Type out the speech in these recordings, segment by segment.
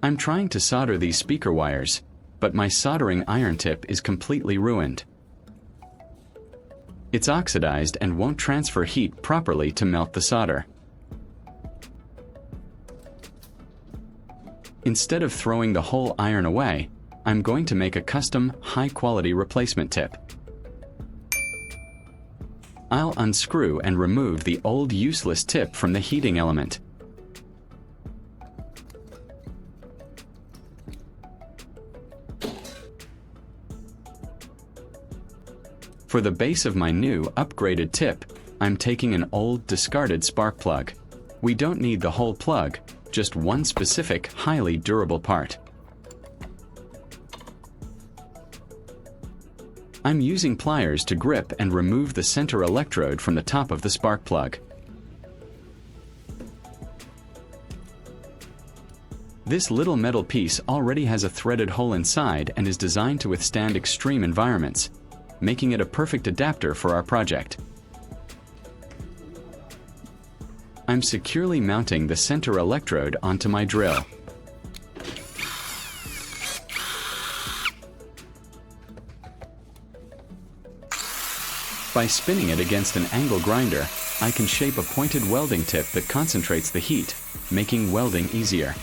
I'm trying to solder these speaker wires, but my soldering iron tip is completely ruined. It's oxidized and won't transfer heat properly to melt the solder. Instead of throwing the whole iron away, I'm going to make a custom, high-quality replacement tip. I'll unscrew and remove the old useless tip from the heating element. For the base of my new, upgraded tip, I'm taking an old, discarded spark plug. We don't need the whole plug, just one specific, highly durable part. I'm using pliers to grip and remove the center electrode from the top of the spark plug. This little metal piece already has a threaded hole inside and is designed to withstand extreme environments, making it a perfect adapter for our project. I'm securely mounting the center electrode onto my drill. By spinning it against an angle grinder, I can shape a pointed welding tip that concentrates the heat, making welding easier.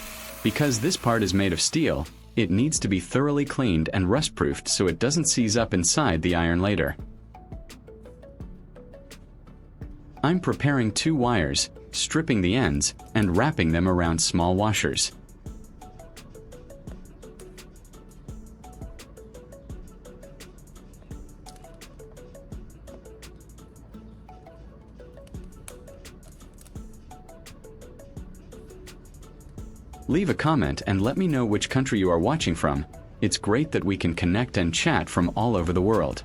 Because this part is made of steel, it needs to be thoroughly cleaned and rust-proofed so it doesn't seize up inside the iron later. I'm preparing 2 wires, stripping the ends, and wrapping them around small washers. Leave a comment and let me know which country you are watching from. It's great that we can connect and chat from all over the world.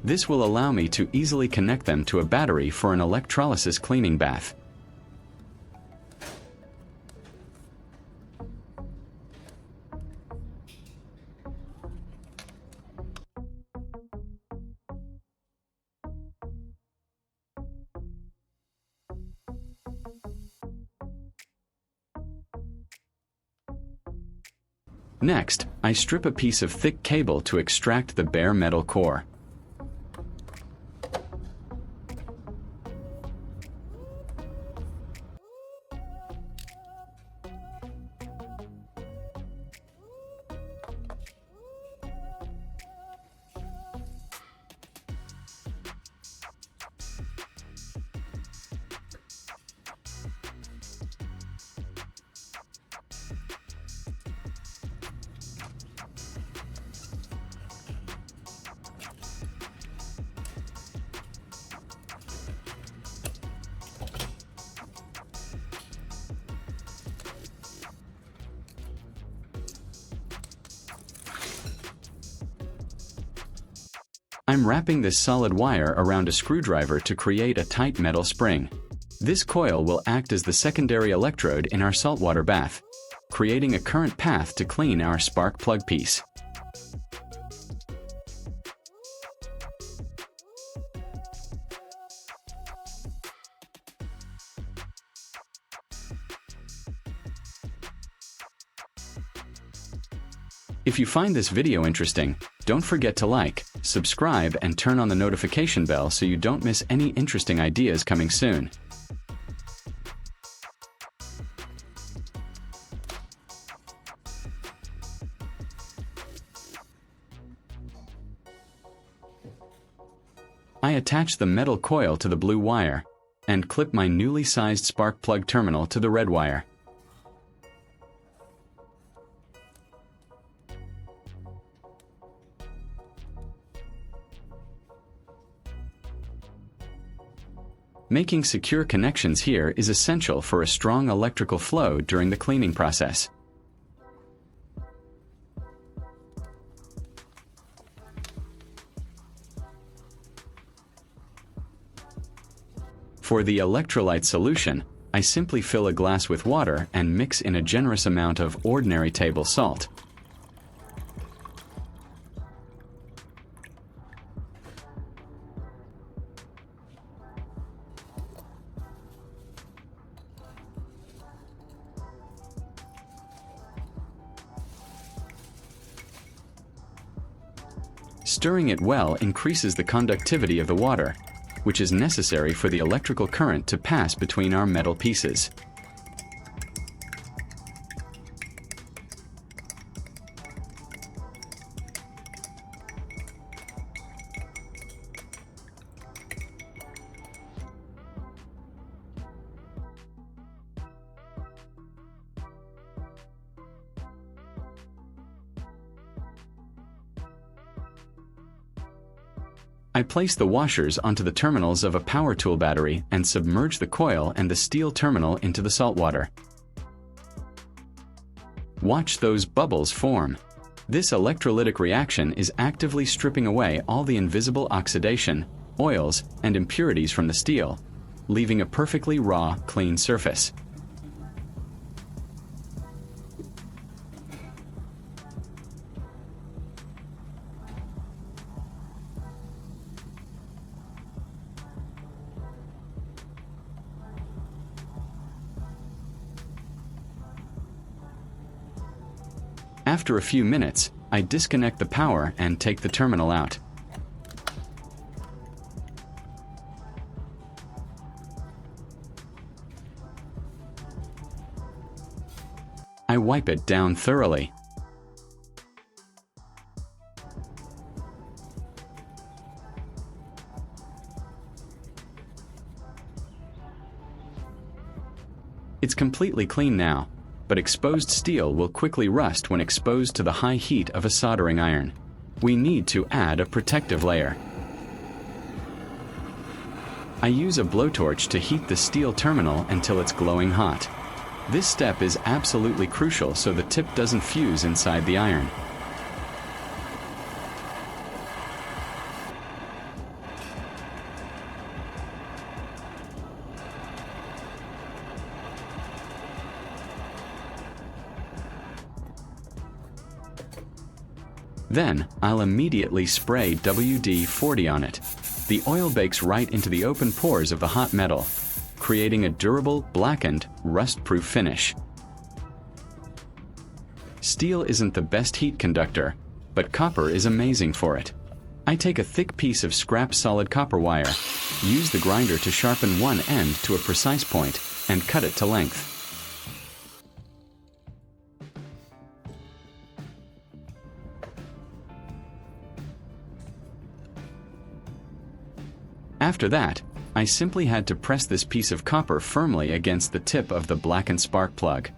This will allow me to easily connect them to a battery for an electrolysis cleaning bath. Next, I strip a piece of thick cable to extract the bare metal core. I'm wrapping this solid wire around a screwdriver to create a tight metal spring. This coil will act as the secondary electrode in our saltwater bath, creating a current path to clean our spark plug piece. If you find this video interesting, don't forget to like, subscribe, and turn on the notification bell so you don't miss any interesting ideas coming soon. I attach the metal coil to the blue wire and clip my newly sized spark plug terminal to the red wire. Making secure connections here is essential for a strong electrical flow during the cleaning process. For the electrolyte solution, I simply fill a glass with water and mix in a generous amount of ordinary table salt. Stirring it well increases the conductivity of the water, which is necessary for the electrical current to pass between our metal pieces. I place the washers onto the terminals of a power tool battery and submerge the coil and the steel terminal into the salt water. Watch those bubbles form. This electrolytic reaction is actively stripping away all the invisible oxidation, oils, and impurities from the steel, leaving a perfectly raw, clean surface. After a few minutes, I disconnect the power and take the terminal out. I wipe it down thoroughly. It's completely clean now, but exposed steel will quickly rust when exposed to the high heat of a soldering iron. We need to add a protective layer. I use a blowtorch to heat the steel terminal until it's glowing hot. This step is absolutely crucial so the tip doesn't fuse inside the iron. Then, I'll immediately spray WD-40 on it. The oil bakes right into the open pores of the hot metal, creating a durable, blackened, rust-proof finish. Steel isn't the best heat conductor, but copper is amazing for it. I take a thick piece of scrap solid copper wire, use the grinder to sharpen one end to a precise point, and cut it to length. After that, I simply had to press this piece of copper firmly against the tip of the blackened spark plug.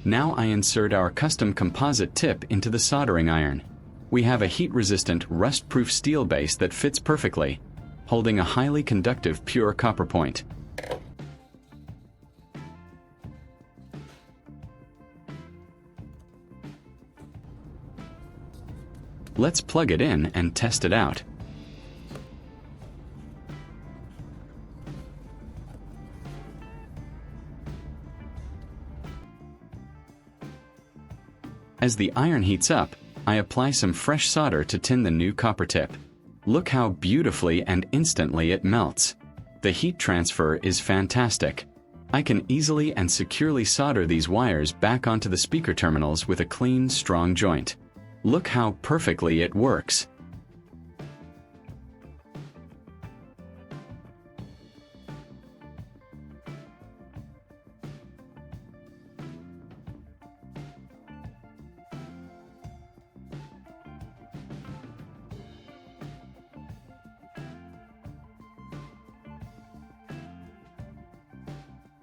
Now I insert our custom composite tip into the soldering iron. We have a heat-resistant, rust-proof steel base that fits perfectly, holding a highly conductive pure copper point. Let's plug it in and test it out. As the iron heats up, I apply some fresh solder to tin the new copper tip. Look how beautifully and instantly it melts. The heat transfer is fantastic. I can easily and securely solder these wires back onto the speaker terminals with a clean, strong joint. Look how perfectly it works.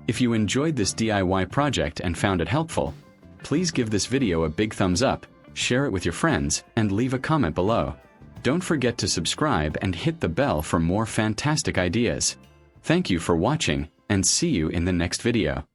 If you enjoyed this DIY project and found it helpful, please give this video a big thumbs up, share it with your friends, and leave a comment below. Don't forget to subscribe and hit the bell for more fantastic ideas. Thank you for watching, and see you in the next video.